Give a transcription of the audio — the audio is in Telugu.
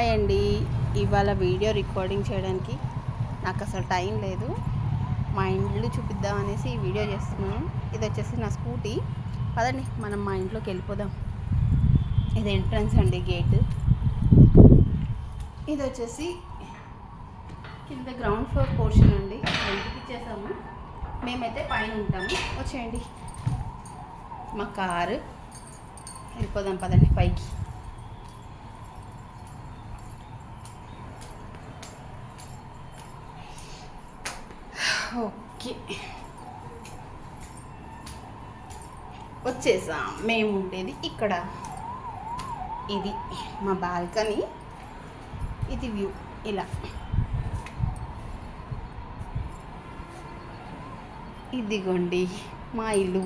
హాయ్ అండి. ఇవాళ వీడియో రికార్డింగ్ చేయడానికి నాకు అసలు టైం లేదు. మా ఇల్లు చూపిద్దాం అనేసి ఈ వీడియో చేస్తున్నాను. ఇది వచ్చేసి నా స్కూటీ. పదండి మనం మా ఇంట్లోకి వెళ్ళిపోదాం. ఇది ఎంట్రన్స్ అండి, గేట్. ఇది వచ్చేసి కింద గ్రౌండ్ ఫ్లోర్ పోర్షన్ అండి. ఇంటికి ఇచ్చేసాము, మేమైతే పైన ఉంటాము. వచ్చేయండి, మా కారు. వెళ్ళిపోదాం పదండి పైకి. ఓకే, వచ్చేసాం. మేము ఉండేది ఇక్కడ. ఇది మా బాల్కనీ. ఇది వ్యూ. ఇలా ఇదిగోండి మా ఇల్లు.